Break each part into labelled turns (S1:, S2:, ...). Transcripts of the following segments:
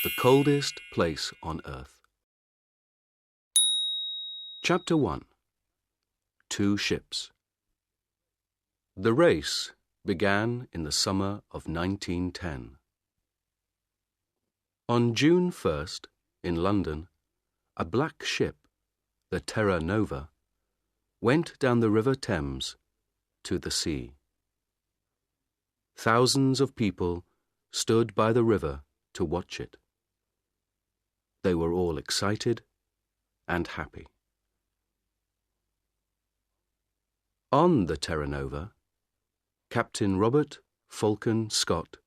S1: The coldest place on earth. Chapter 1. Two Ships. The race began in the summer of 1910. On June 1st, in London, a black ship, the Terra Nova, went down the River Thames to the sea. Thousands of people stood by the river to watch it. They were all excited and happy. On the Terra Nova, Captain Robert Falcon Scott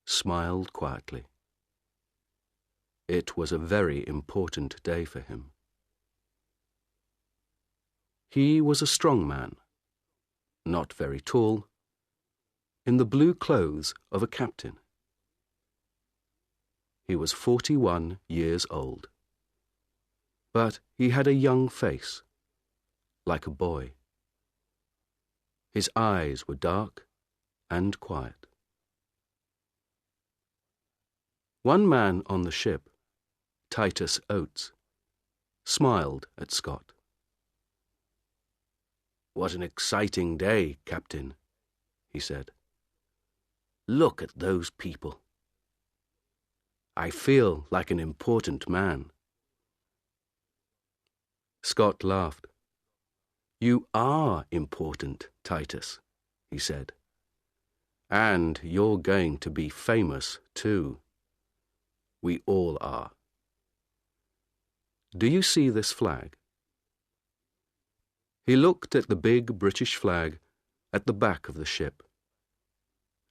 S1: smiled quietly. It was a very important day for him. He was a strong man, not very tall, in the blue clothes of a captain. He was 41 years old, but he had a young face, like a boy. His eyes were dark and quiet. One man on the ship, Titus Oates, smiled at Scott. "What an exciting day, Captain," he said. "Look at those people. I feel like an important man." Scott laughed. "You are important, Titus," he said. "And you're going to be famous, too. We all are. Do you see this flag?" He looked at the big British flag at the back of the ship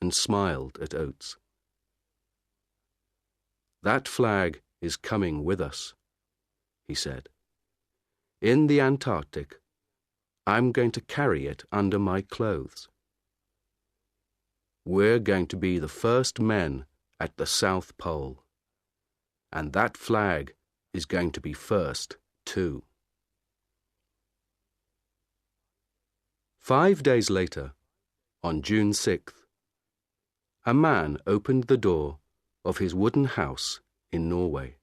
S1: and smiled at Oates. "That flag is coming with us," he said. "In the Antarctic, I'm going to carry it under my clothes. We're going to be the first men at the South Pole, and that flag is going to be first, too." 5 days later, on June 6th, a man opened the door of his wooden house in Norway.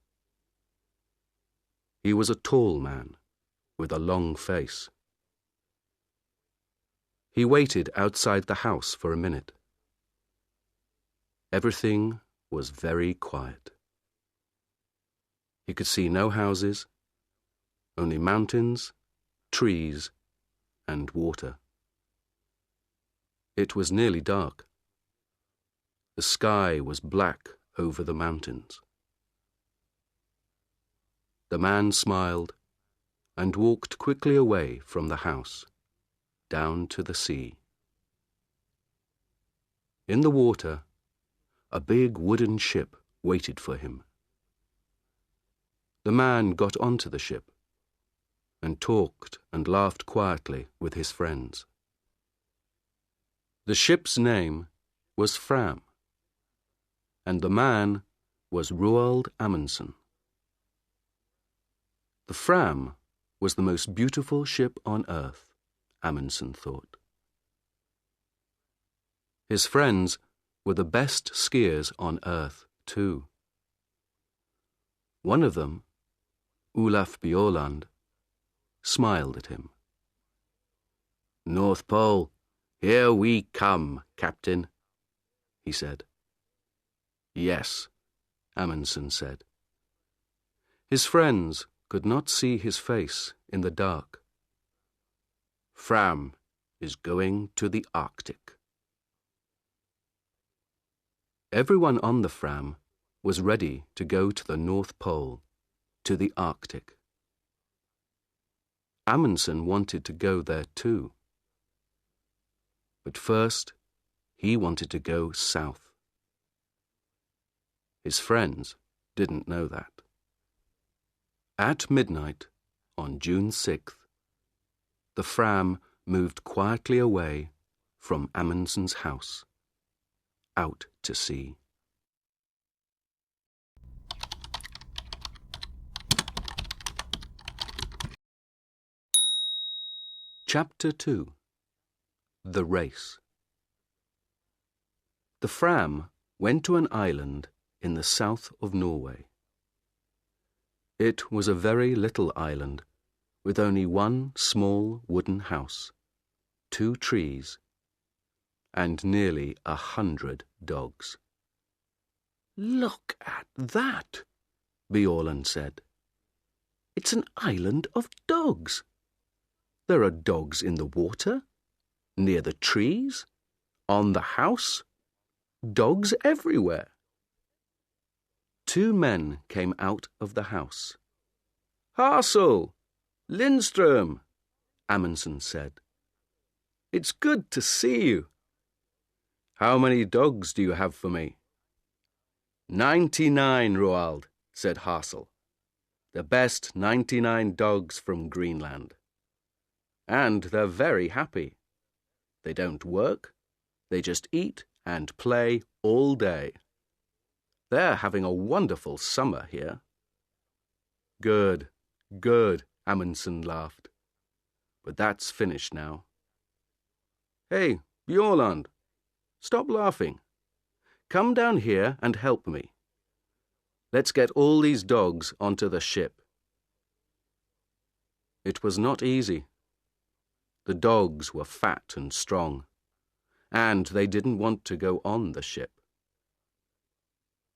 S1: He was a tall man with a long face. He waited outside the house for a minute. Everything was very quiet. He could see no houses, only mountains, trees, and water. It was nearly dark. The sky was black over the mountains. The man smiled and walked quickly away from the house, down to the sea. In the water, a big wooden ship waited for him. The man got onto the ship and talked and laughed quietly with his friends. The ship's name was Fram, and the man was Roald Amundsen. The Fram was the most beautiful ship on earth, Amundsen thought. His friends were the best skiers on earth, too. One of them, Olaf Bjaaland, smiled at him. "North Pole, here we come, Captain," he said. "Yes," Amundsen said. His friends could not see his face in the dark. "Fram is going to the Arctic." Everyone on the Fram was ready to go to the North Pole, to the Arctic. Amundsen wanted to go there too. But first, he wanted to go south. His friends didn't know that. At midnight, on June 6th, the Fram moved quietly away from Amundsen's house, out to sea. Chapter 2. The Race. The Fram went to an island in the south of Norway. It was a very little island, with only one small wooden house, 2 trees, and nearly 100 dogs. "Look at that," Bjaaland said. "It's an island of dogs. There are dogs in the water, near the trees, on the house, dogs everywhere." 2 men came out of the house. "Hassel! Lindström!" Amundsen said. "It's good to see you. How many dogs do you have for me?" 99, Roald," said Hassel. "The best 99 dogs from Greenland. And they're very happy. They don't work, they just eat and play all day. They're having a wonderful summer here." "Good, good," Amundsen laughed. "But that's finished now. Hey, Bjaaland, stop laughing. Come down here and help me. Let's get all these dogs onto the ship." It was not easy. The dogs were fat and strong, and they didn't want to go on the ship.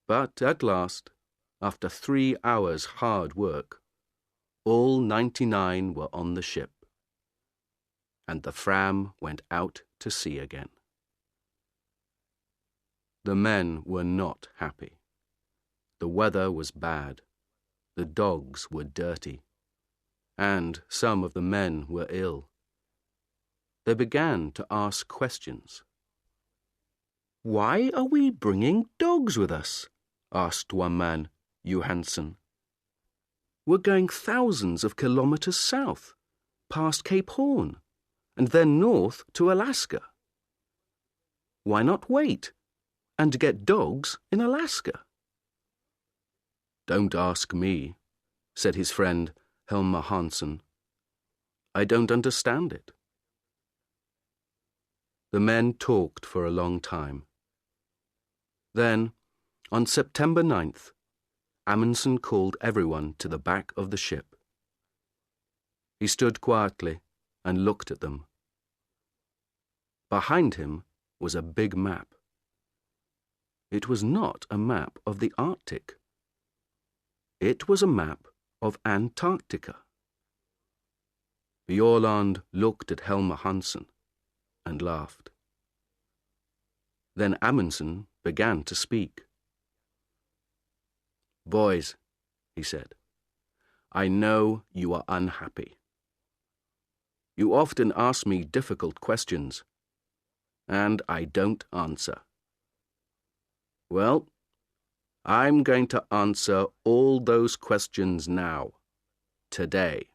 S1: But at last, after 3 hours' hard work, all 99 were on the ship, and the Fram went out to sea again. The men were not happy. The weather was bad, the dogs were dirty, and some of the men were ill. They began to ask questions. "Why are we bringing dogs with us?" asked one man, Johansson. "We're going thousands of kilometers south, past Cape Horn, and then north to Alaska. Why not wait and get dogs in Alaska?" "Don't ask me," said his friend Helmer Hansen. "I don't understand it." The men talked for a long time. Then, on September 9th, Amundsen called everyone to the back of the ship. He stood quietly and looked at them. Behind him was a big map. It was not a map of the Arctic. It was a map of Antarctica. Bjaaland looked at Helmer Hansen and laughed. Then Amundsen began to speak. "Boys," he said, "I know you are unhappy. You often ask me difficult questions, and I don't answer. Well, I'm going to answer all those questions now, today.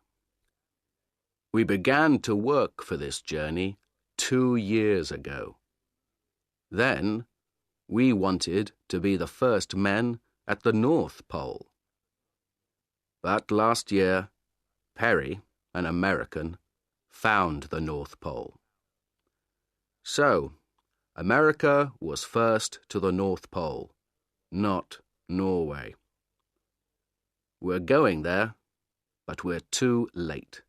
S1: We began to work for this journey 2 years ago. Then, we wanted to be the first men at the North Pole. But last year, Perry, an American, found the North Pole. So, America was first to the North Pole, not Norway. We're going there, but we're too late."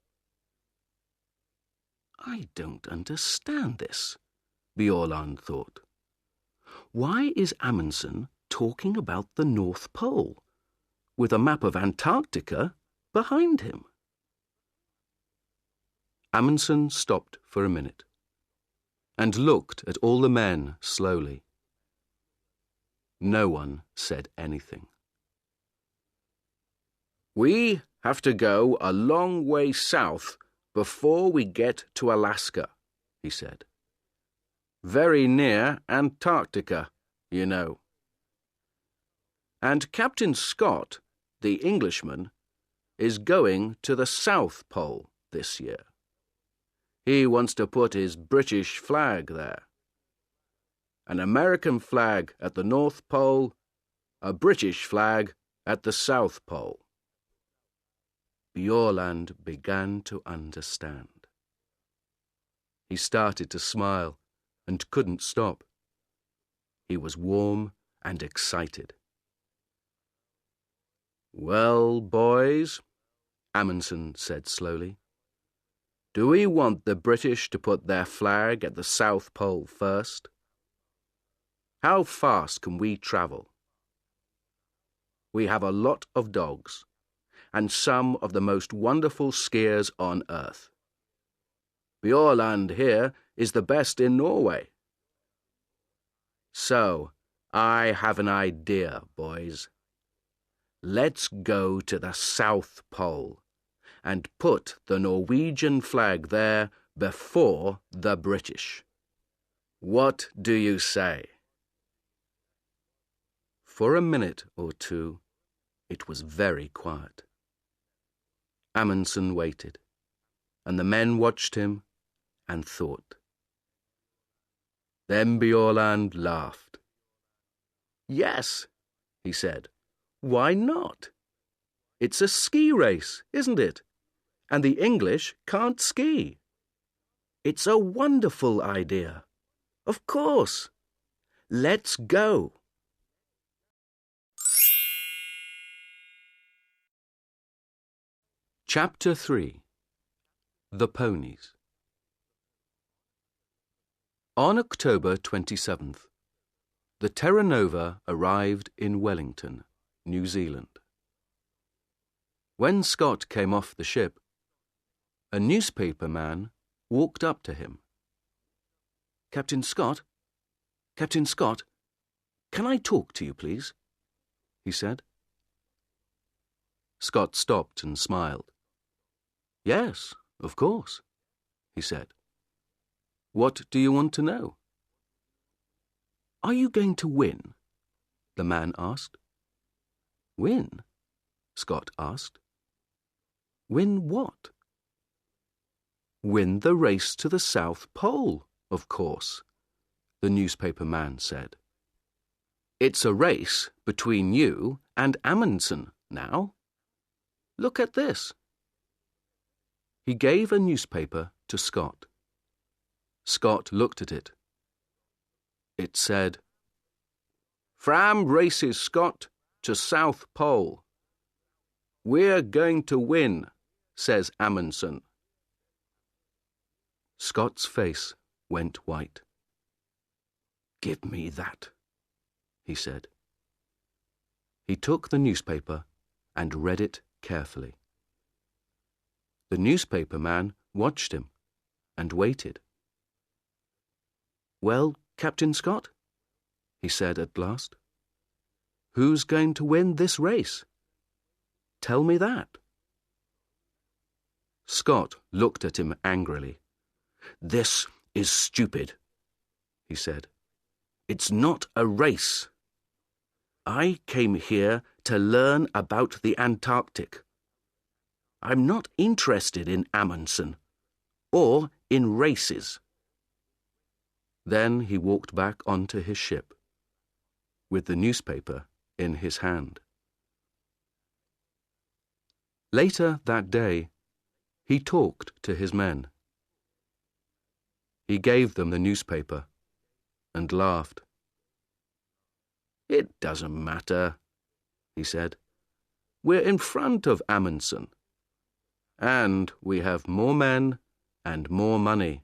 S1: "I don't understand this," Bjaaland thought. "Why is Amundsen talking about the North Pole, with a map of Antarctica behind him?" Amundsen stopped for a minute, and looked at all the men slowly. No one said anything. "We have to go a long way south before we get to Alaska," he said. "Very near Antarctica, you know. And Captain Scott, the Englishman, is going to the South Pole this year. He wants to put his British flag there. An American flag at the North Pole, a British flag at the South Pole." Bjaaland began to understand. He started to smile and couldn't stop. He was warm and excited. Well, boys, Amundsen said slowly, do we want the British to put their flag at the South Pole first? How fast can we travel? We have a lot of dogs, and some of the most wonderful skiers on earth. Bjaaland here is the best in Norway. So, I have an idea, boys. Let's go to the South Pole and put the Norwegian flag there before the British. What do you say? For a minute or two, it was very quiet. Amundsen waited, and the men watched him and thought. Then Bjaaland laughed. Yes, he said. Why not? It's a ski race, isn't it? And the English can't ski. It's a wonderful idea. Of course. Let's go. Chapter 3. The Ponies. On October 27th, the Terra Nova arrived in Wellington, New Zealand. When Scott came off the ship, a newspaper man walked up to him. Captain Scott, can I talk to you, please? He said. Scott stopped and smiled. Yes, of course, he said. What do you want to know? Are you going to win? The man asked. Win? Scott asked. Win what? Win the race to the South Pole, of course, the newspaper man said. It's a race between you and Amundsen now. Look at this. He gave a newspaper to Scott. Scott looked at it. It said, Fram races Scott to South Pole. We're going to win, says Amundsen. Scott's face went white. Give me that, he said. He took the newspaper and read it carefully. The newspaper man watched him and waited. Well, Captain Scott, he said at last, who's going to win this race? Tell me that. Scott looked at him angrily. This is stupid, he said. It's not a race. I came here to learn about the Antarctic. I'm not interested in Amundsen or in races. Then he walked back onto his ship, with the newspaper in his hand. Later that day, he talked to his men. He gave them the newspaper and laughed. It doesn't matter, he said. We're in front of Amundsen, and we have more men and more money.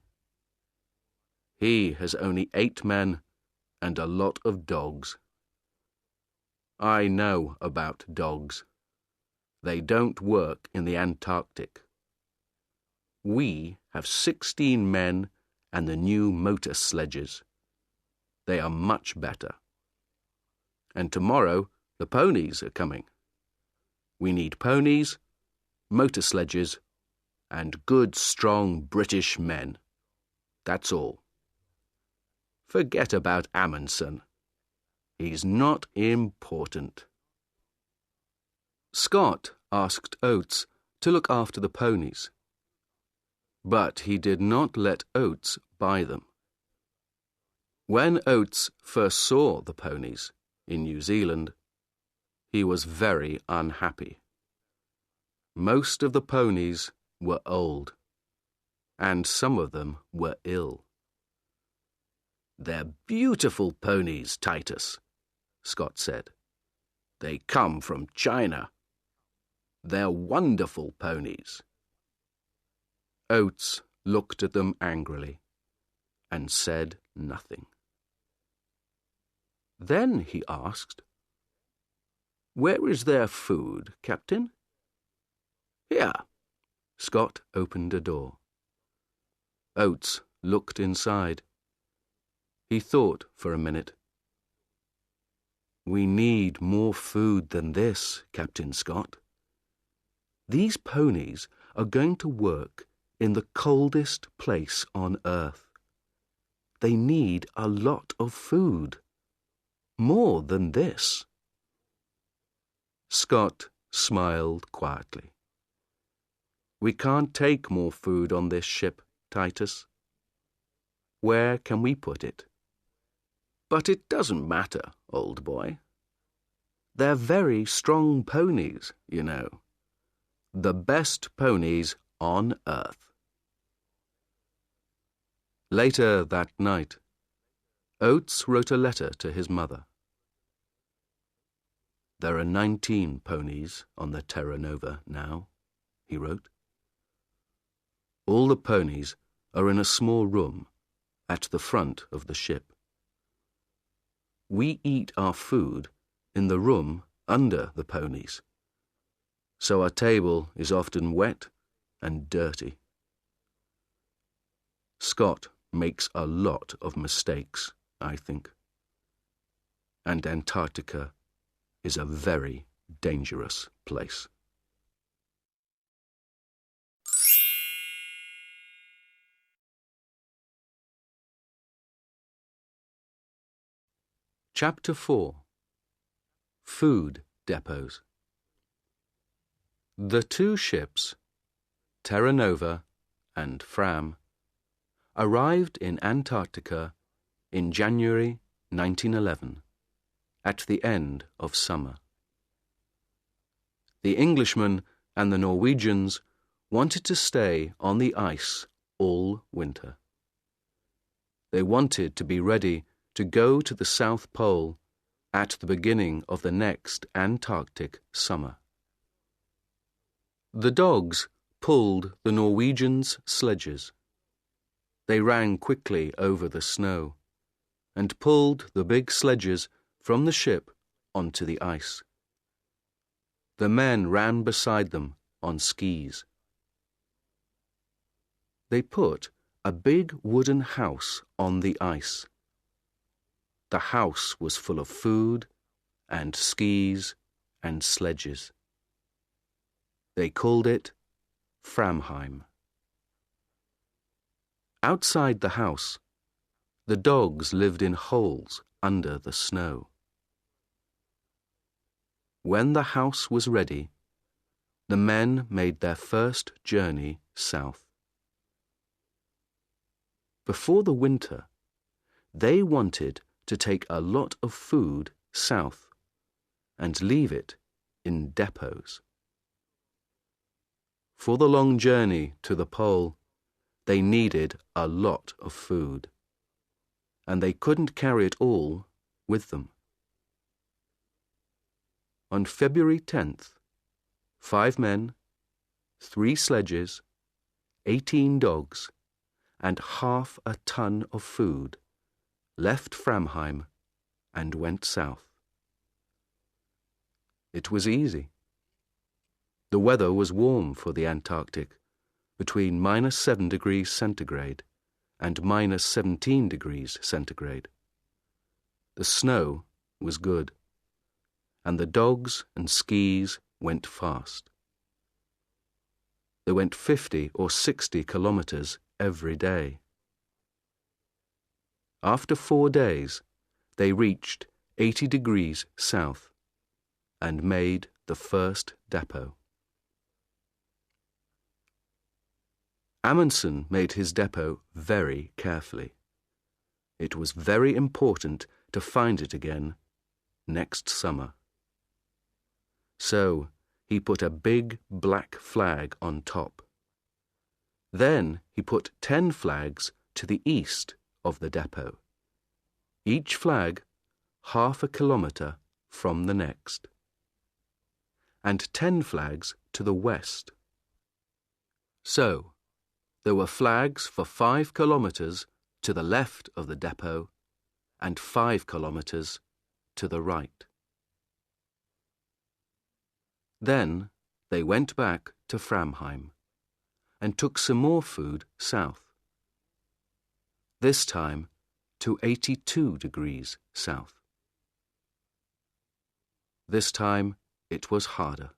S1: He has only 8 men and a lot of dogs. I know about dogs. They don't work in the Antarctic. We have 16 men and the new motor sledges. They are much better. And tomorrow the ponies are coming. We need ponies, motor sledges, and good, strong British men. That's all. Forget about Amundsen. He's not important. Scott asked Oates to look after the ponies, but he did not let Oates buy them. When Oates first saw the ponies in New Zealand, he was very unhappy. Most of the ponies were old, and some of them were ill. They're beautiful ponies, Titus, Scott said. They come from China. They're wonderful ponies." Oates looked at them angrily and said nothing. Then he asked, "Where is their food, Captain?" "Here." Scott opened a door. Oates looked inside. He thought for a minute. "We need more food than this, Captain Scott. These ponies are going to work in the coldest place on earth. They need a lot of food. More than this." Scott smiled quietly. "We can't take more food on this ship, Titus. Where can we put it?" "But it doesn't matter, old boy. They're very strong ponies, you know. The best ponies on earth." Later that night, Oates wrote a letter to his mother. "There are 19 ponies on the Terra Nova now," he wrote. "All the ponies are in a small room at the front of the ship. We eat our food in the room under the ponies, so our table is often wet and dirty. Scott makes a lot of mistakes, I think. And Antarctica is a very dangerous place." Chapter 4. Food Depots. The two ships, Terra Nova and Fram, arrived in Antarctica in January 1911, at the end of summer. The Englishmen and the Norwegians wanted to stay on the ice all winter. They wanted to be ready to go to the South Pole at the beginning of the next Antarctic summer. The dogs pulled the Norwegians' sledges. They ran quickly over the snow and pulled the big sledges from the ship onto the ice. The men ran beside them on skis. They put a big wooden house on the ice. The house was full of food and skis and sledges. They called it Framheim. Outside the house, the dogs lived in holes under the snow. When the house was ready, the men made their first journey south. Before the winter, they wanted to take a lot of food south and leave it in depots. For the long journey to the pole, they needed a lot of food, and they couldn't carry it all with them. On February 10th, 5 men, 3 sledges, 18 dogs, and half a ton of food left Framheim and went south. It was easy. The weather was warm for the Antarctic, between -7 degrees centigrade and -17 degrees centigrade. The snow was good, and the dogs and skis went fast. They went 50 or 60 kilometers every day. After 4 days, they reached 80 degrees south and made the first depot. Amundsen made his depot very carefully. It was very important to find it again next summer. So he put a big black flag on top. Then he put 10 flags to the east of the depot, each flag half a kilometer from the next. and 10 flags to the west. So, there were flags for 5 kilometers to the left of the depot and 5 kilometers to the right. Then they went back to Framheim and took some more food south, this time to 82 degrees south. This time it was harder.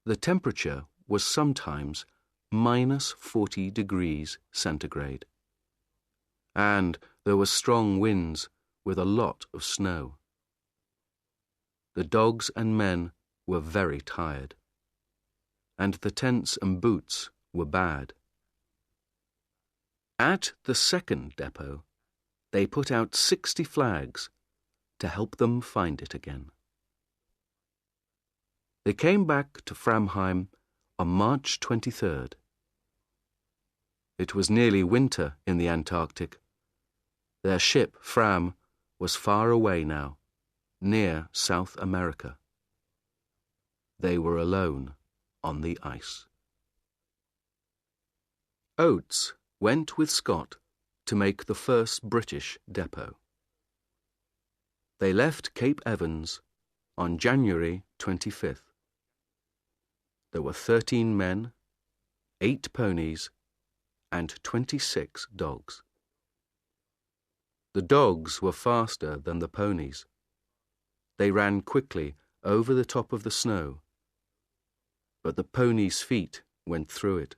S1: The temperature was sometimes minus 40 degrees centigrade, and there were strong winds with a lot of snow. The dogs and men were very tired, and the tents and boots were bad. At the second depot, they put out 60 flags to help them find it again. They came back to Framheim on March 23rd. It was nearly winter in the Antarctic. Their ship, Fram, was far away now, near South America. They were alone on the ice. Oates went with Scott to make the first British depot. They left Cape Evans on January 25th. There were 13 men, 8 ponies, and 26 dogs. The dogs were faster than the ponies. They ran quickly over the top of the snow, but the ponies' feet went through it.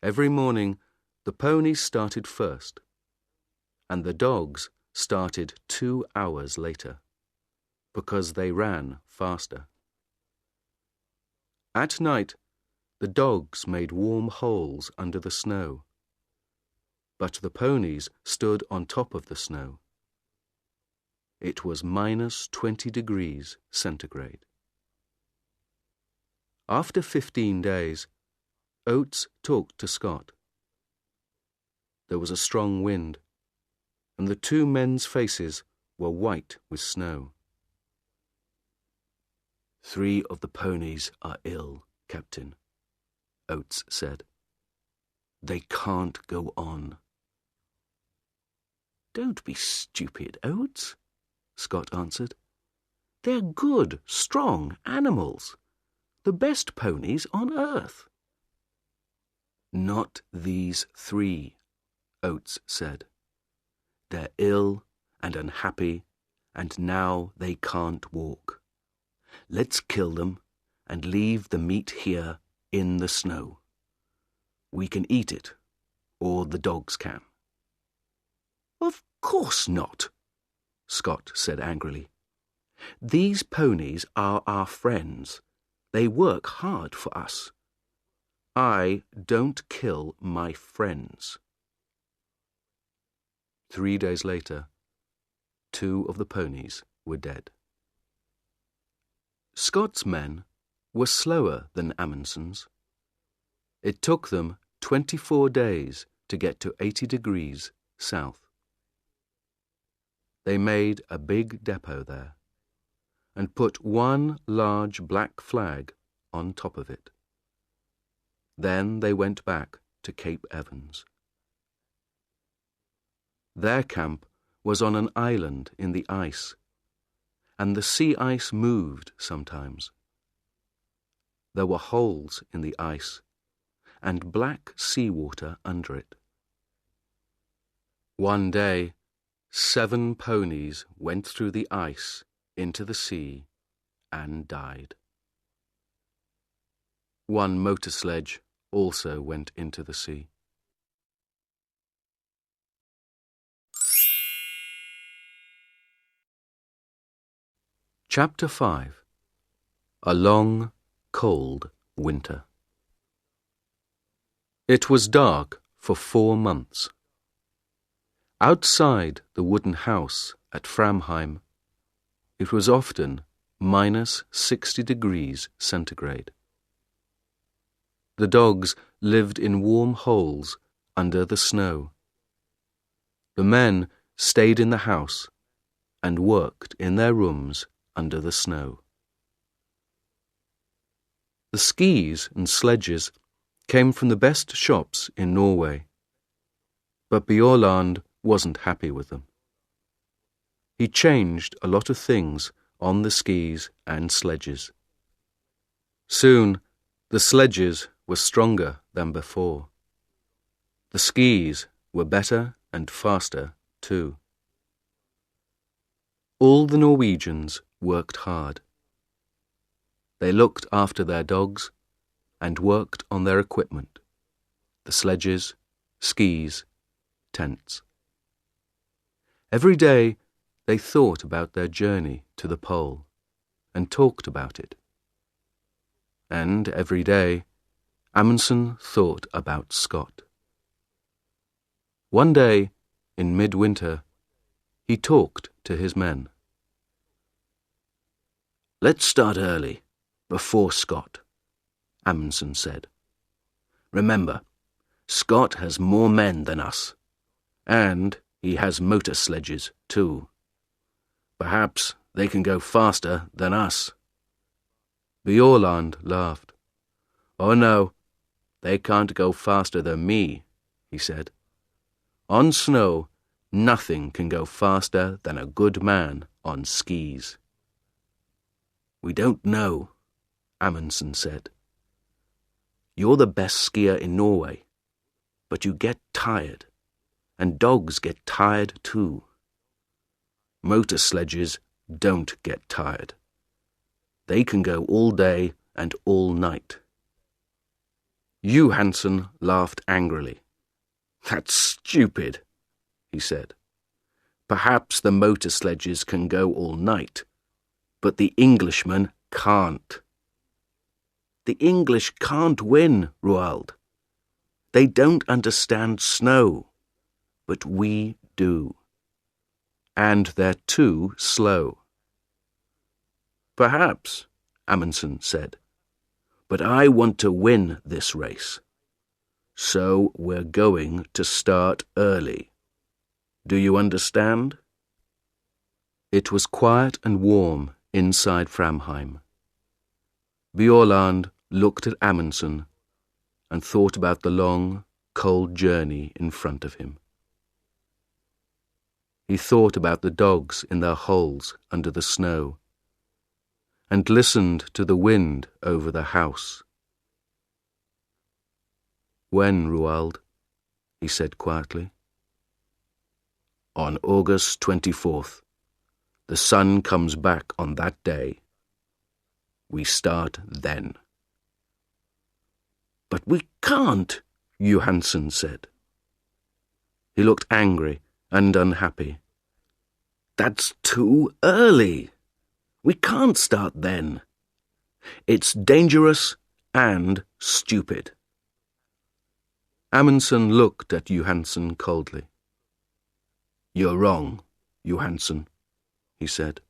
S1: Every morning, the ponies started first, and the dogs started 2 hours later, because they ran faster. At night, the dogs made warm holes under the snow, but the ponies stood on top of the snow. It was minus 20 degrees centigrade. After 15 days, Oates talked to Scott. There was a strong wind, and the 2 men's faces were white with snow. 3 of the ponies are ill, Captain, Oates said. They can't go on. Don't be stupid, Oates, Scott answered. They're good, strong animals. The best ponies on earth. Not these 3, Oates said. They're ill and unhappy, and now they can't walk. Let's kill them and leave the meat here in the snow. We can eat it, or the dogs can. Of course not, Scott said angrily. These ponies are our friends. They work hard for us. I don't kill my friends. 3 days later, 2 of the ponies were dead. Scott's men were slower than Amundsen's. It took them 24 days to get to 80 degrees south. They made a big depot there and put 1 large black flag on top of it. Then they went back to Cape Evans. Their camp was on an island in the ice, and the sea ice moved sometimes. There were holes in the ice and black seawater under it. One day, 7 ponies went through the ice into the sea and died. 1 motor sledge also went into the sea. Chapter 5. A long, cold winter. It was dark for 4 months. Outside the wooden house at Framheim, it was often minus 60 degrees centigrade. The dogs lived in warm holes under the snow. The men stayed in the house and worked in their rooms under the snow. The skis and sledges came from the best shops in Norway, but Bjaaland wasn't happy with them. He changed a lot of things on the skis and sledges. Soon, the sledges were stronger than before. The skis were better and faster too. All the Norwegians worked hard. They looked after their dogs and worked on their equipment, the sledges, skis, tents. Every day they thought about their journey to the pole and talked about it. And every day Amundsen thought about Scott. One day, in midwinter, he talked to his men. "Let's start early, before Scott," Amundsen said. "Remember, Scott has more men than us, and he has motor sledges too. Perhaps they can go faster than us." Bjaaland laughed. "Oh no, they can't go faster than me," he said. "On snow, nothing can go faster than a good man on skis." "We don't know," Amundsen said. "You're the best skier in Norway, but you get tired, and dogs get tired too. Motor sledges don't get tired. They can go all day and all night." Johansen laughed angrily. "That's stupid," he said. "Perhaps the motor sledges can go all night, but the Englishmen can't." "The English can't win, Roald. They don't understand snow, but we do. And they're too slow." "Perhaps," Amundsen said, "but I want to win this race. So we're going to start early. Do you understand?" It was quiet and warm inside Framheim. Bjaaland looked at Amundsen and thought about the long, cold journey in front of him. He thought about the dogs in their holes under the snow and listened to the wind over the house. "When, Roald?" he said quietly. "On August 24th. The sun comes back on that day. We start then." "But we can't," Johansen said. He looked angry and unhappy. "That's too early. We can't start then. It's dangerous and stupid." Amundsen looked at Johansen coldly. "You're wrong, Johansen," he said.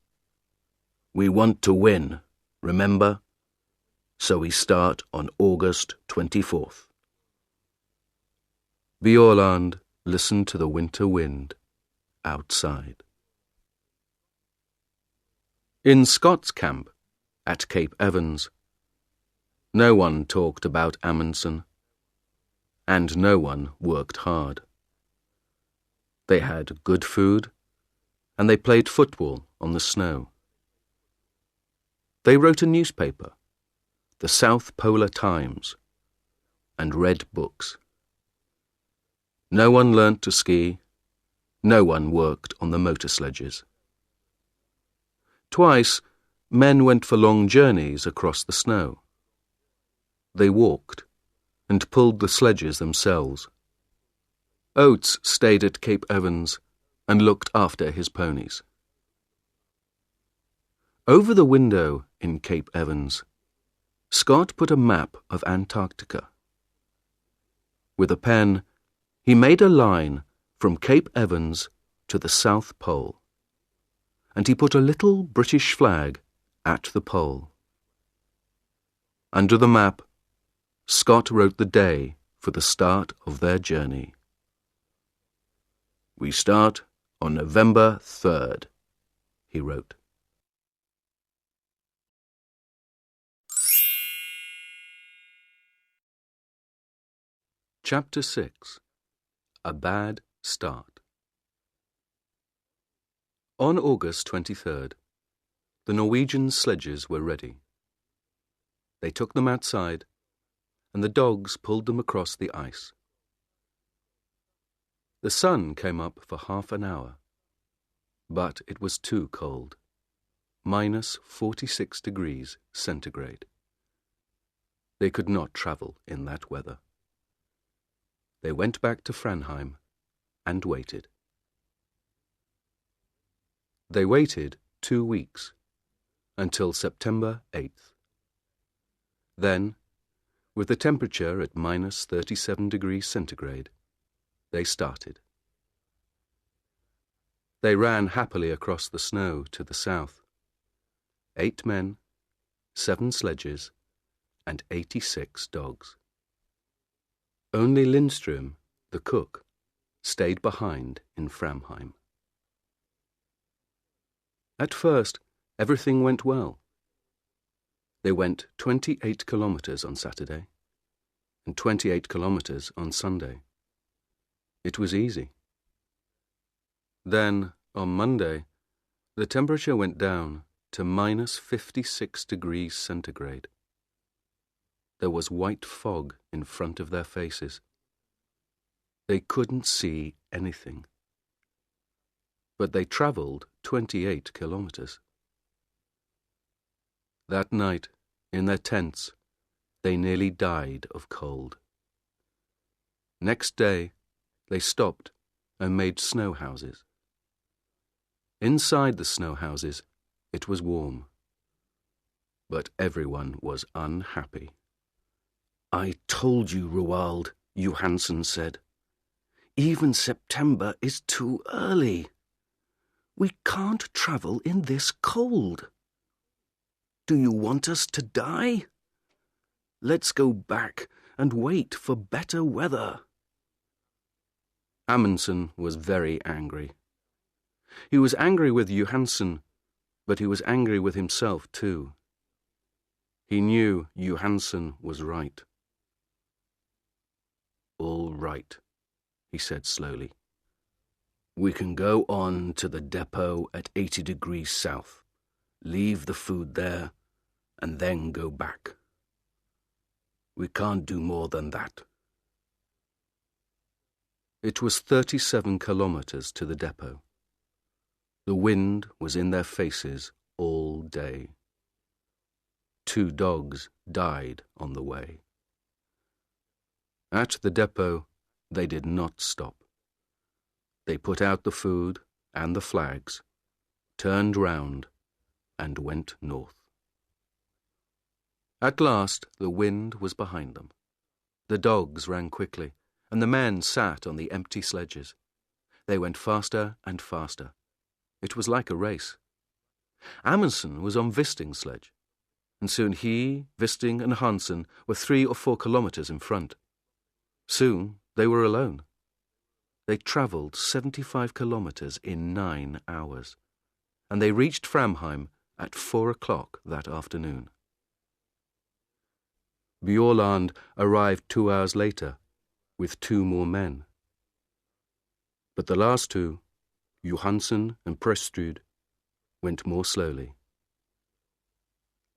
S1: "We want to win, remember? So we start on August 24th. Bjaaland listened to the winter wind outside. In Scott's camp at Cape Evans, no one talked about Amundsen, and no one worked hard. They had good food, and they played football on the snow. They wrote a newspaper, the South Polar Times, and read books. No one learnt to ski, no one worked on the motor sledges. Twice, men went for long journeys across the snow. They walked and pulled the sledges themselves. Oates stayed at Cape Evans and looked after his ponies. Over the window in Cape Evans, Scott put a map of Antarctica. With a pen, he made a line from Cape Evans to the South Pole, and he put a little British flag at the pole. Under the map, Scott wrote the day for the start of their journey. "We start on November 3rd, he wrote. Chapter 6. A Bad Start. On August 23rd, the Norwegian sledges were ready. They took them outside, and the dogs pulled them across the ice. The sun came up for half an hour, but it was too cold, minus 46 degrees centigrade. They could not travel in that weather. They went back to Framheim and waited. They waited 2 weeks, until September 8th. Then, with the temperature at minus 37 degrees centigrade, they started. They ran happily across the snow to the south. 8 men, 7 sledges, and 86 dogs. Only Lindström, the cook, stayed behind in Framheim. At first, everything went well. They went 28 kilometers on Saturday and 28 kilometers on Sunday. It was easy. Then, on Monday, the temperature went down to minus 56 degrees centigrade. There was white fog in front of their faces. They couldn't see anything. But they travelled 28 kilometers. That night, in their tents, they nearly died of cold. Next day, they stopped and made snow houses. Inside the snow houses, it was warm. But everyone was unhappy. "I told you, Roald," Johansen said. "Even September is too early. We can't travel in this cold. Do you want us to die? Let's go back and wait for better weather." Amundsen was very angry. He was angry with Johansen, but he was angry with himself too. He knew Johansen was right. "All right," he said slowly. "We can go on to the depot at 80 degrees south, leave the food there, and then go back. We can't do more than that." It was 37 kilometers to the depot. The wind was in their faces all day. 2 dogs died on the way. At the depot, they did not stop. They put out the food and the flags, turned round, and went north. At last, the wind was behind them. The dogs ran quickly, and the men sat on the empty sledges. They went faster and faster. It was like a race. Amundsen was on Wisting's sledge, and soon he, Wisting, and Hansen were 3 or 4 kilometers in front. Soon they were alone. They travelled 75 kilometers in 9 hours, and they reached Framheim at 4 o'clock that afternoon. Bjaaland arrived 2 hours later with 2 more men. But the last 2, Johansen and Prestrud, went more slowly.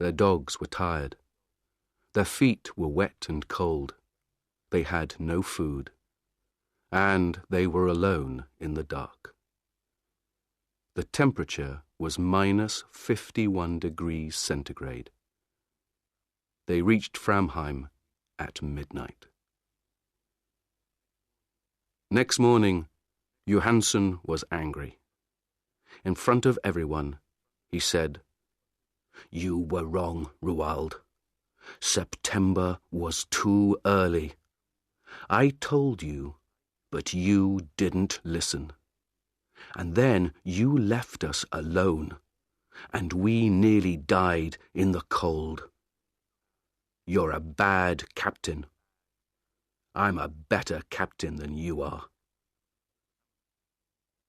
S1: Their dogs were tired. Their feet were wet and cold. They had no food, and they were alone in the dark. The temperature was minus 51 degrees centigrade. They reached Framheim at midnight. Next morning, Johansen was angry. In front of everyone, he said, "You were wrong, Roald. September was too early. I told you, but you didn't listen. And then you left us alone, and we nearly died in the cold. You're a bad captain. I'm a better captain than you are."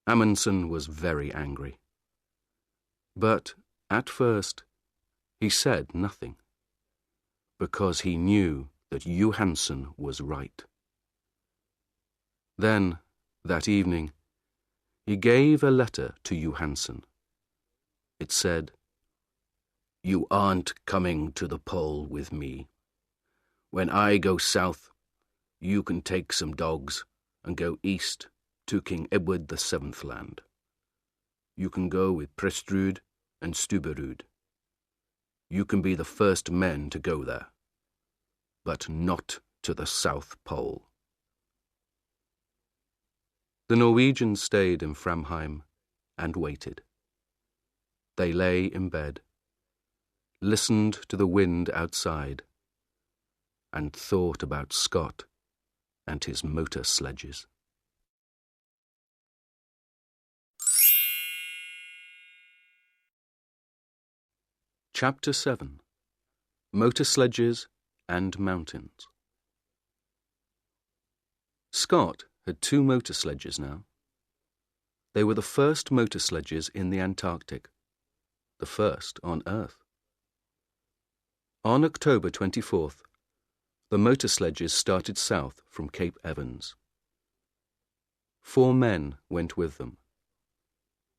S1: Amundsen was very angry. But at first, he said nothing, because he knew that Johansen was right. Then, that evening, he gave a letter to Johansen. It said, "You aren't coming to the pole with me. When I go south, you can take some dogs and go east to King Edward VII land. You can go with Prestrud and Stubberud. You can be the first men to go there, but not to the South Pole." The Norwegians stayed in Framheim and waited. They lay in bed, listened to the wind outside, and thought about Scott and his motor sledges. Chapter 7. Motor Sledges and Mountains. Scott had 2 motor sledges now. They were the first motor sledges in the Antarctic, the first on Earth. On October 24th, the motor sledges started south from Cape Evans. 4 men went with them,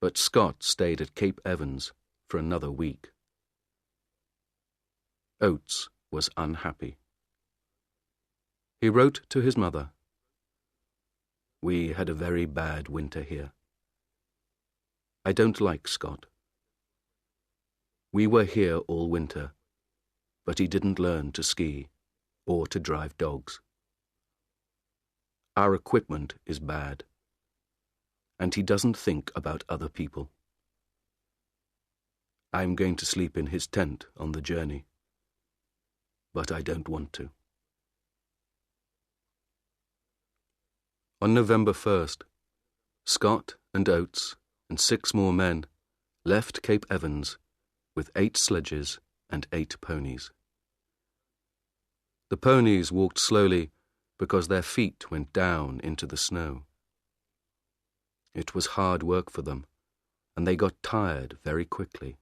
S1: but Scott stayed at Cape Evans for another week. Oates was unhappy. He wrote to his mother, "We had a very bad winter here. I don't like Scott. We were here all winter, but he didn't learn to ski or to drive dogs. Our equipment is bad, and he doesn't think about other people. I'm going to sleep in his tent on the journey, but I don't want to." On November 1st, Scott and Oates and 6 more men left Cape Evans with 8 sledges and 8 ponies. The ponies walked slowly because their feet went down into the snow. It was hard work for them, and they got tired very quickly.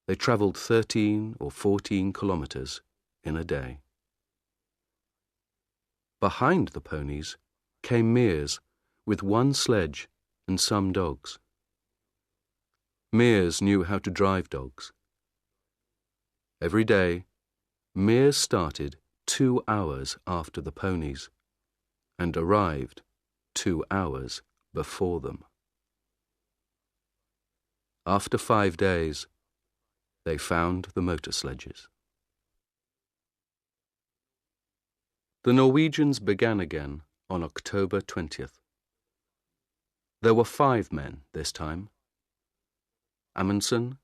S1: They travelled 13 or 14 kilometres in a day. Behind the ponies came Mears with 1 sledge and some dogs. Mears knew how to drive dogs. Every day, Mears started 2 hours after the ponies and arrived 2 hours before them. After 5 days, they found the motor sledges. The Norwegians began again on October 20th. There were 5 men this time: Amundsen,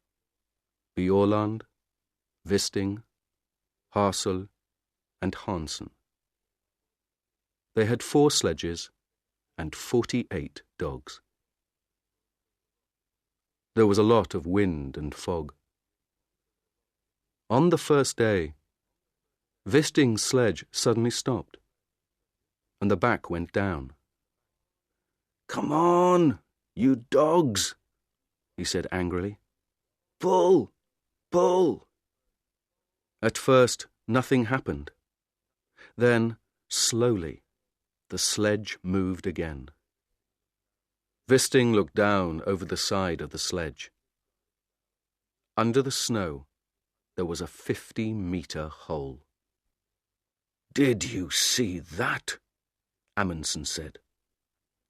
S1: Bjaaland, Wisting, Hassel, and Hansen. They had 4 sledges and 48 dogs. There was a lot of wind and fog. On the first day, Wisting's sledge suddenly stopped, and the back went down. "Come on, you dogs," he said angrily. "Pull, pull." At first, nothing happened. Then, slowly, the sledge moved again. Wisting looked down over the side of the sledge. Under the snow, there was a 50-metre hole. "Did you see that?" Amundsen said.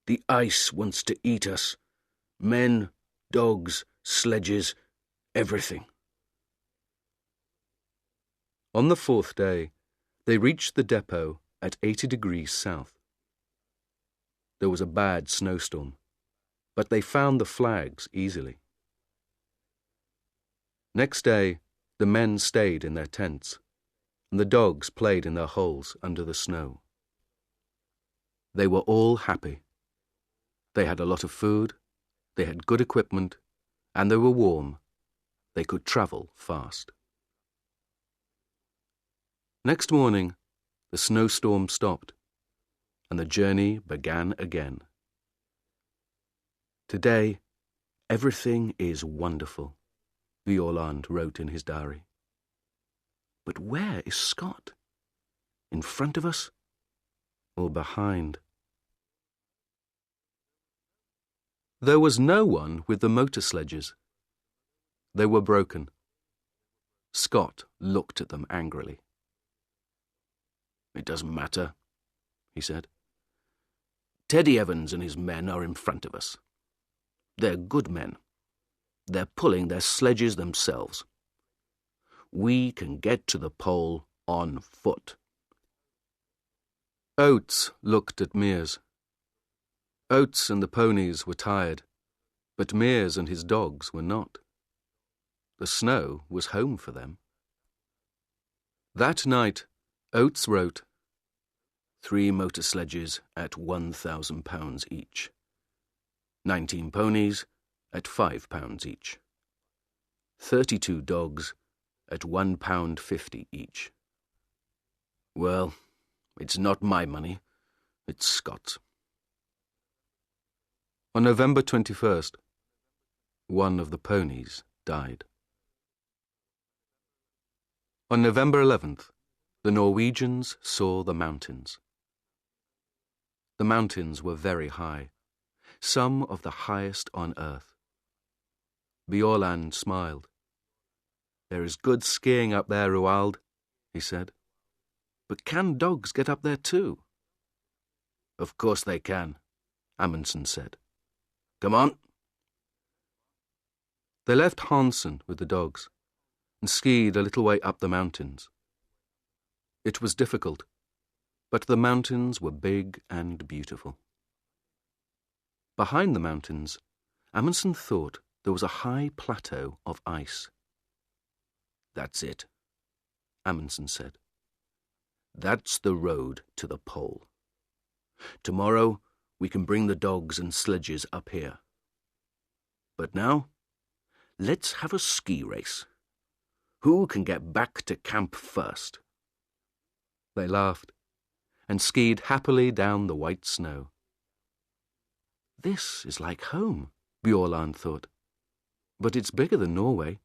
S1: "The ice wants to eat us. Men, dogs, sledges, everything." On the 4th day, they reached the depot at 80 degrees south. There was a bad snowstorm, but they found the flags easily. Next day, the men stayed in their tents, and the dogs played in their holes under the snow. They were all happy. They had a lot of food, they had good equipment, and they were warm. They could travel fast. Next morning, the snowstorm stopped, and the journey began again. "Today, everything is wonderful," Bjaaland wrote in his diary. "But where is Scott? In front of us or behind?" There was no one with the motor sledges. They were broken. Scott looked at them angrily. "It doesn't matter," he said. "Teddy Evans and his men are in front of us. They're good men. They're pulling their sledges themselves. We can get to the pole on foot." Oates looked at Mears. Oates and the ponies were tired, but Mears and his dogs were not. The snow was home for them. That night, Oates wrote, 3 motor sledges at £1,000 each. 19 ponies at £5 each. 32 dogs at £1.50 each. Well, it's not my money, it's Scott's. On November 21st, one of the ponies died. On November 11th, the Norwegians saw the mountains. The mountains were very high, some of the highest on earth. Bjaaland smiled. "There is good skiing up there, Roald," he said. "But can dogs get up there too?" "Of course they can," Amundsen said. "Come on." They left Hansen with the dogs and skied a little way up the mountains. It was difficult, but the mountains were big and beautiful. Behind the mountains, Amundsen thought there was a high plateau of ice. "That's it," Amundsen said. "That's the road to the pole. Tomorrow we can bring the dogs and sledges up here. But now, let's have a ski race. Who can get back to camp first?" They laughed and skied happily down the white snow. "This is like home," Bjaaland thought. "But it's bigger than Norway,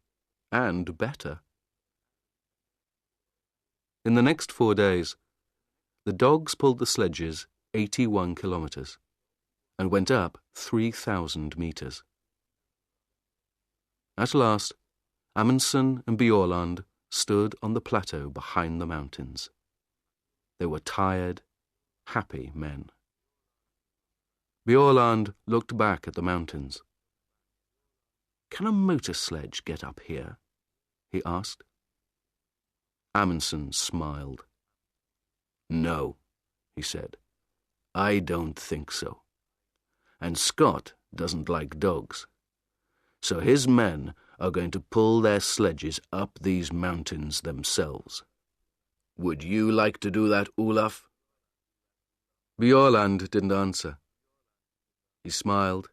S1: and better." In the next 4 days, the dogs pulled the sledges 81 kilometres and went up 3,000 metres. At last, Amundsen and Bjaaland stood on the plateau behind the mountains. They were tired, happy men. Bjaaland looked back at the mountains. "Can a motor sledge get up here?" he asked. Amundsen smiled. "No," he said. "I don't think so. And Scott doesn't like dogs. So his men are going to pull their sledges up these mountains themselves. Would you like to do that, Olaf?" Bjaaland didn't answer. He smiled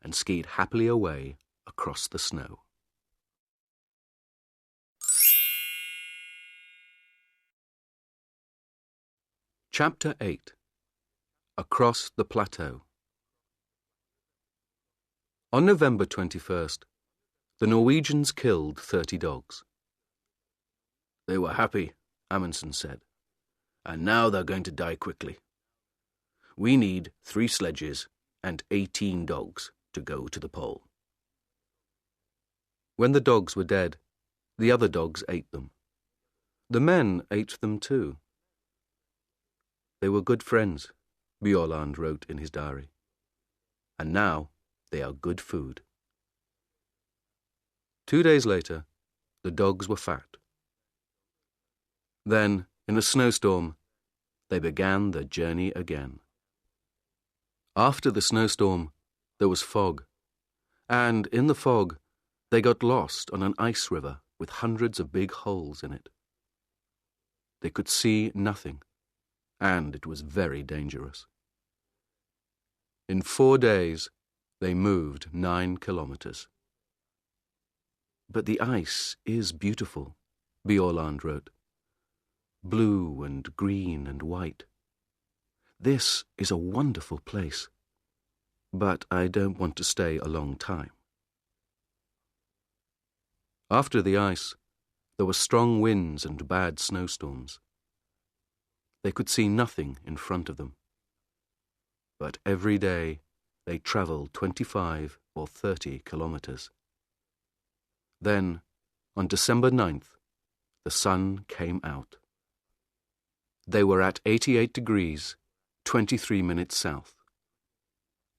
S1: and skied happily away across the snow. Chapter 8. Across the Plateau. On November 21st, the Norwegians killed 30 dogs. "They were happy," Amundsen said, "and now they're going to die quickly. We need 3 sledges and 18 dogs to go to the pole." When the dogs were dead, the other dogs ate them. The men ate them too. They were good friends, Bjaaland wrote in his diary. And now they are good food. 2 days later, the dogs were fat. Then, in a snowstorm, they began their journey again. After the snowstorm, there was fog, and in the fog, they got lost on an ice river with hundreds of big holes in it. They could see nothing, and it was very dangerous. In 4 days, they moved 9 kilometers. "But the ice is beautiful," Bjaaland wrote. "Blue and green and white. This is a wonderful place, but I don't want to stay a long time." After the ice, there were strong winds and bad snowstorms. They could see nothing in front of them. But every day they travelled 25 or 30 kilometres. Then, on December 9th, the sun came out. They were at 88 degrees, 23 minutes south,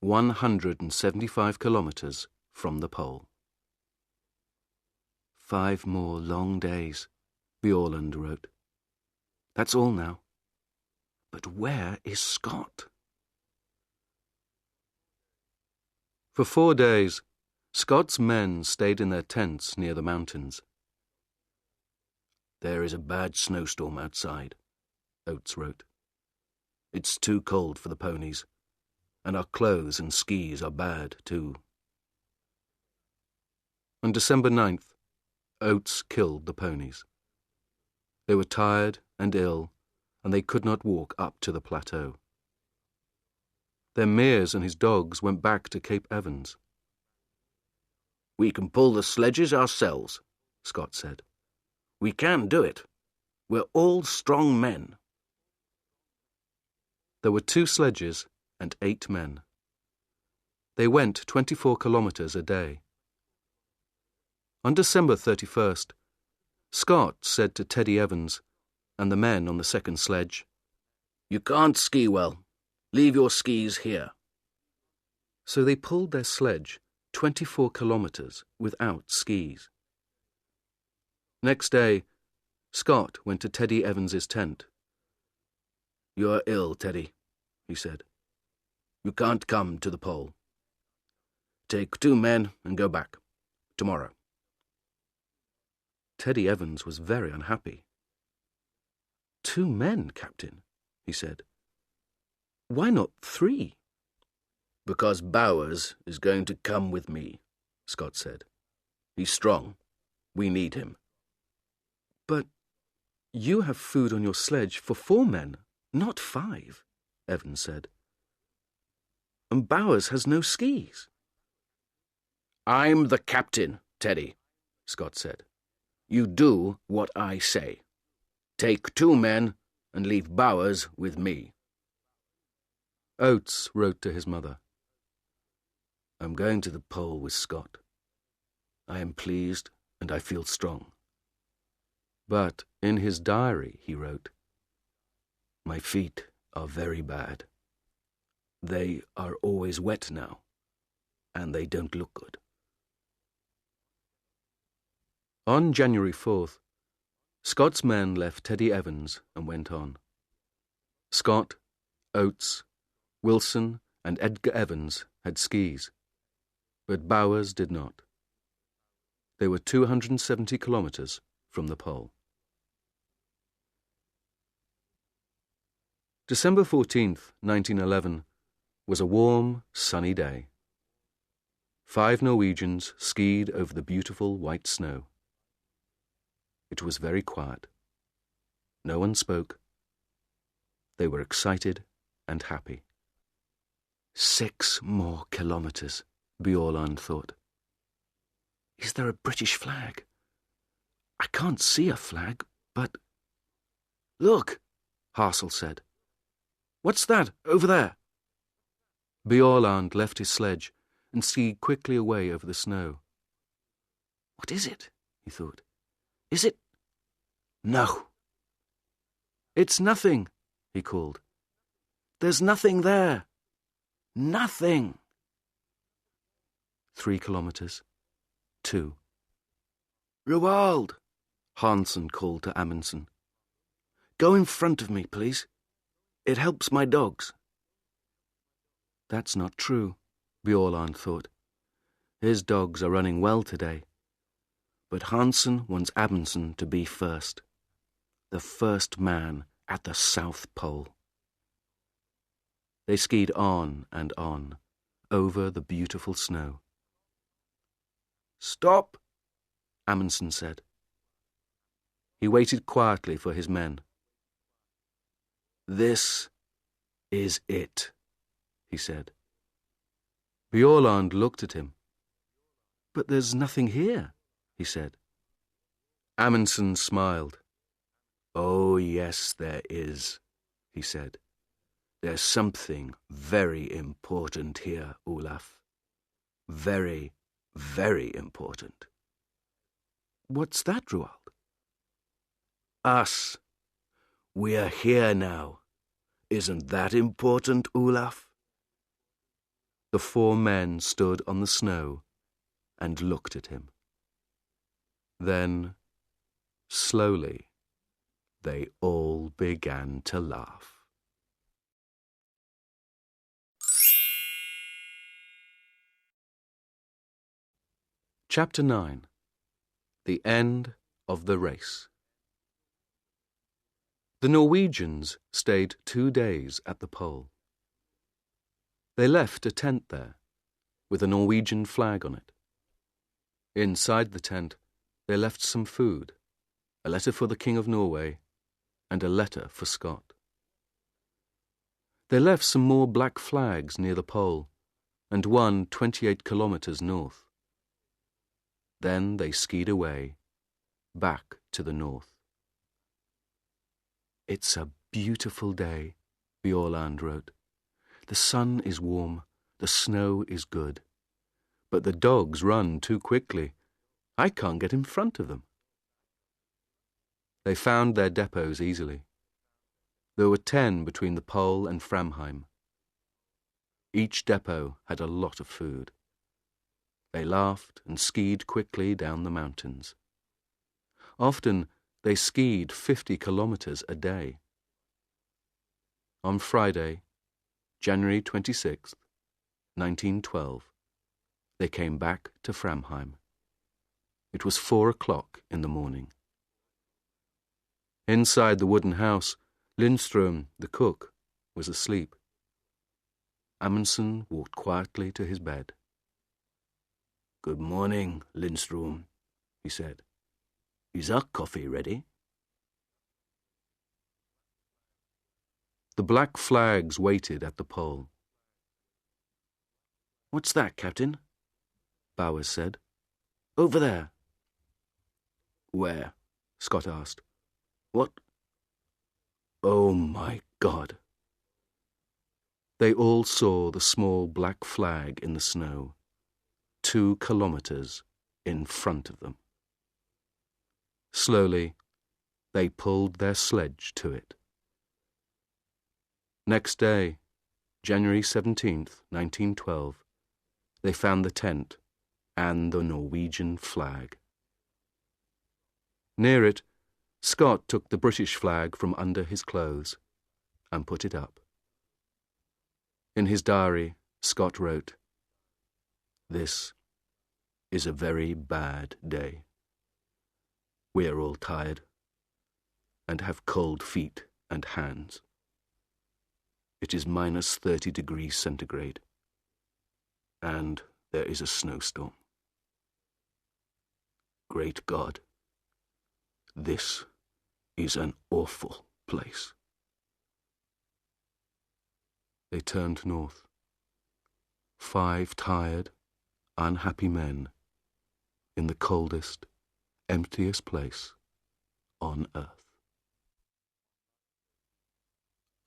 S1: 175 kilometres from the pole. 5 more long days, Bjaaland wrote. That's all now. But where is Scott? For 4 days, Scott's men stayed in their tents near the mountains. There is a bad snowstorm outside, Oates wrote. It's too cold for the ponies, and our clothes and skis are bad too. On December 9th, Oates killed the ponies. They were tired and ill, and they could not walk up to the plateau. Then Meares and his dogs went back to Cape Evans. We can pull the sledges ourselves, Scott said. We can do it. We're all strong men. There were 2 sledges and 8 men. They went 24 kilometres a day. On December 31st, Scott said to Teddy Evans and the men on the second sledge, You can't ski well. Leave your skis here. So they pulled their sledge 24 kilometres without skis. Next day, Scott went to Teddy Evans's tent. You're ill, Teddy, he said. You can't come to the pole. Take 2 men and go back. Tomorrow. Teddy Evans was very unhappy. 2 men, Captain, he said. Why not 3? Because Bowers is going to come with me, Scott said. He's strong. We need him. But you have food on your sledge for 4 men, not 5, Evans said. And Bowers has no skis. I'm the captain, Teddy, Scott said. You do what I say. Take 2 men and leave Bowers with me. Oates wrote to his mother. I'm going to the pole with Scott. I am pleased and I feel strong. But in his diary he wrote, My feet are very bad. They are always wet now, and they don't look good. On January 4th, Scott's men left Teddy Evans and went on. Scott, Oates, Wilson and Edgar Evans had skis, but Bowers did not. They were 270 kilometres from the pole. December 14th, 1911, was a warm, sunny day. 5 Norwegians skied over the beautiful white snow. It was very quiet. No one spoke. They were excited and happy. 6 more kilometres, Bjaaland thought. Is there a British flag? I can't see a flag, but... Look, Hassel said. What's that over there? Bjaaland left his sledge and skied quickly away over the snow. What is it? He thought. Is it? No. It's nothing, he called. There's nothing there. Nothing. 3 kilometres. 2. Roald, Hansen called to Amundsen. Go in front of me, please. It helps my dogs. That's not true, Bjaaland thought. His dogs are running well today. But Hansen wants Amundsen to be first. The first man at the South Pole. They skied on and on, over the beautiful snow. Stop, Amundsen said. He waited quietly for his men. This is it, he said. Bjaaland looked at him. But there's nothing here, he said. Amundsen smiled. Oh, yes, there is, he said. There's something very important here, Olaf. Very, very important. What's that, Roald? Us. We're here now. Isn't that important, Olaf? The four men stood on the snow and looked at him. Then, slowly, they all began to laugh. Chapter 9. The End of the Race. The Norwegians stayed 2 days at the pole. They left a tent there, with a Norwegian flag on it. Inside the tent, they left some food, a letter for the King of Norway, and a letter for Scott. They left some more black flags near the pole, and one 28 kilometers north. Then they skied away, back to the north. It's a beautiful day, Bjaaland wrote. The sun is warm, the snow is good. But the dogs run too quickly. I can't get in front of them. They found their depots easily. There were 10 between the pole and Framheim. Each depot had a lot of food. They laughed and skied quickly down the mountains. Often they skied 50 kilometers a day. On Friday, January 26th, 1912, they came back to Framheim. It was 4 o'clock in the morning. Inside the wooden house, Lindström, the cook, was asleep. Amundsen walked quietly to his bed. "Good morning, Lindström," he said. "Is our coffee ready?" The black flags waited at the pole. "What's that, Captain?" Bowers said. "Over there." "Where?" Scott asked. "What? Oh, my God." They all saw the small black flag in the snow, 2 kilometers in front of them. Slowly, they pulled their sledge to it. Next day, January 17th, 1912, they found the tent and the Norwegian flag. Near it, Scott took the British flag from under his clothes and put it up. In his diary, Scott wrote, "This is a very bad day. We are all tired and have cold feet and hands. It is minus 30 degrees centigrade, and there is a snowstorm. Great God, this is an awful place." They turned north. 5 tired, unhappy men in the coldest, emptiest place on earth.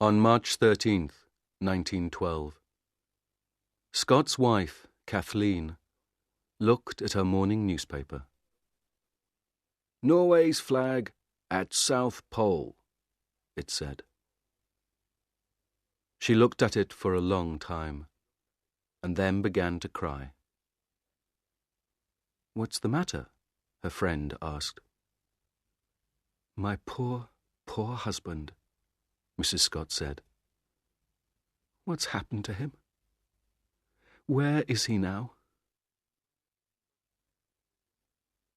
S1: On March 13th, 1912, Scott's wife, Kathleen, looked at her morning newspaper. "Norway's flag at South Pole," it said. She looked at it for a long time, and then began to cry. "What's the matter?" her friend asked. "My poor, poor husband," Mrs. Scott said. "What's happened to him? Where is he now?"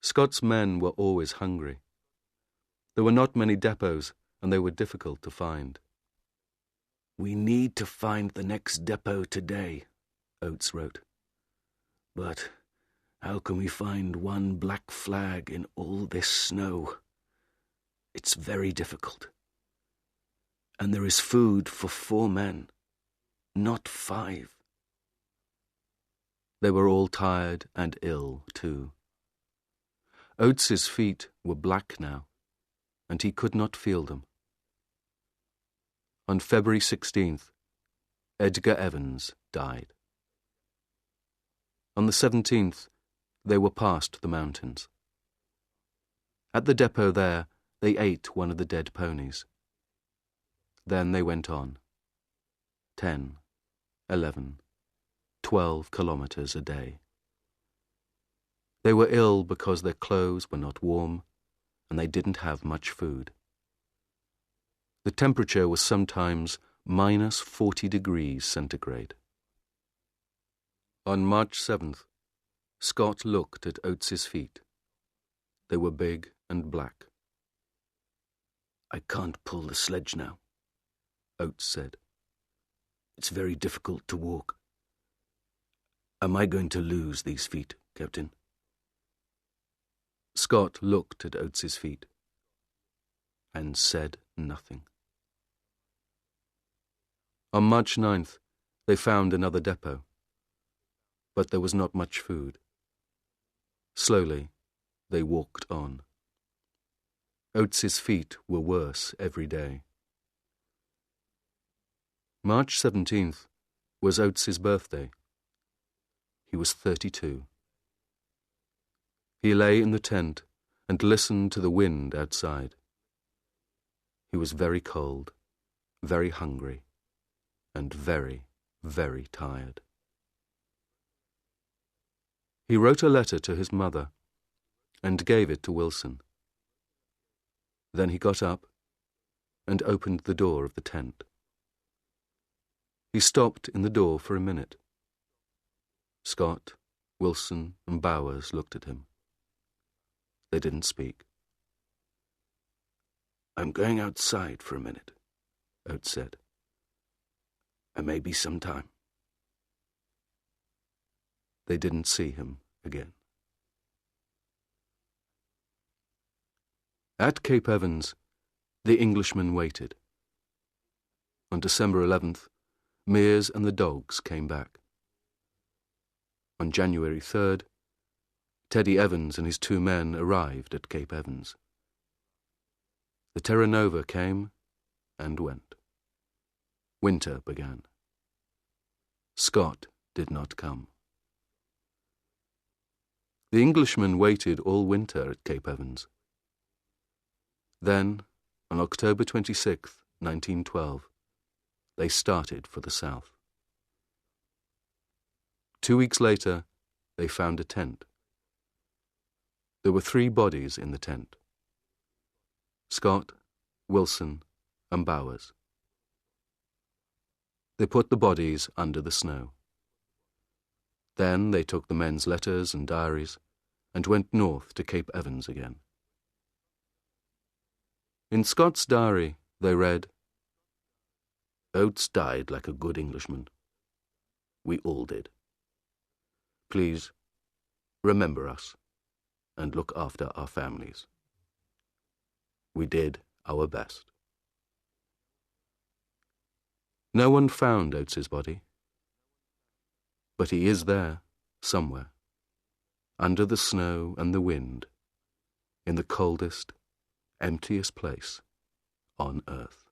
S1: Scott's men were always hungry. There were not many depots, and they were difficult to find. "We need to find the next depot today," Oates wrote. "But how can we find one black flag in all this snow? It's very difficult. And there is food for 4 men, not 5. They were all tired and ill, too. Oates's feet were black now, and he could not feel them. On February 16th, Edgar Evans died. On the 17th, they were past the mountains. At the depot there, they ate one of the dead ponies. Then they went on. 10, 11, 12 kilometers a day. They were ill because their clothes were not warm and they didn't have much food. The temperature was sometimes minus 40 degrees centigrade. On March 7th, Scott looked at Oates's feet. They were big and black. "I can't pull the sledge now," Oates said. "It's very difficult to walk. Am I going to lose these feet, Captain?" Scott looked at Oates's feet and said nothing. On March 9th, they found another depot, but there was not much food. Slowly, they walked on. Oates's feet were worse every day. March 17th was Oates's birthday. He was 32. He lay in the tent and listened to the wind outside. He was very cold, very hungry, and very, very tired. He wrote a letter to his mother and gave it to Wilson. Then he got up and opened the door of the tent. He stopped in the door for a minute. Scott, Wilson, and Bowers looked at him. They didn't speak. "I'm going outside for a minute," Oates said. "I may be some time." They didn't see him again. At Cape Evans, the Englishmen waited. On December 11th, Mears and the dogs came back. On January 3rd, Teddy Evans and his 2 men arrived at Cape Evans. The Terra Nova came and went. Winter began. Scott did not come. The Englishmen waited all winter at Cape Evans. Then, on October 26, 1912, they started for the south. 2 weeks later, they found a tent. There were 3 bodies in the tent: Scott, Wilson, and Bowers. They put the bodies under the snow. Then they took the men's letters and diaries and went north to Cape Evans again. In Scott's diary, they read, "Oates died like a good Englishman. We all did. Please, remember us and look after our families. We did our best." No one found Oates's body, but he is there, somewhere, under the snow and the wind, in the coldest, emptiest place on earth.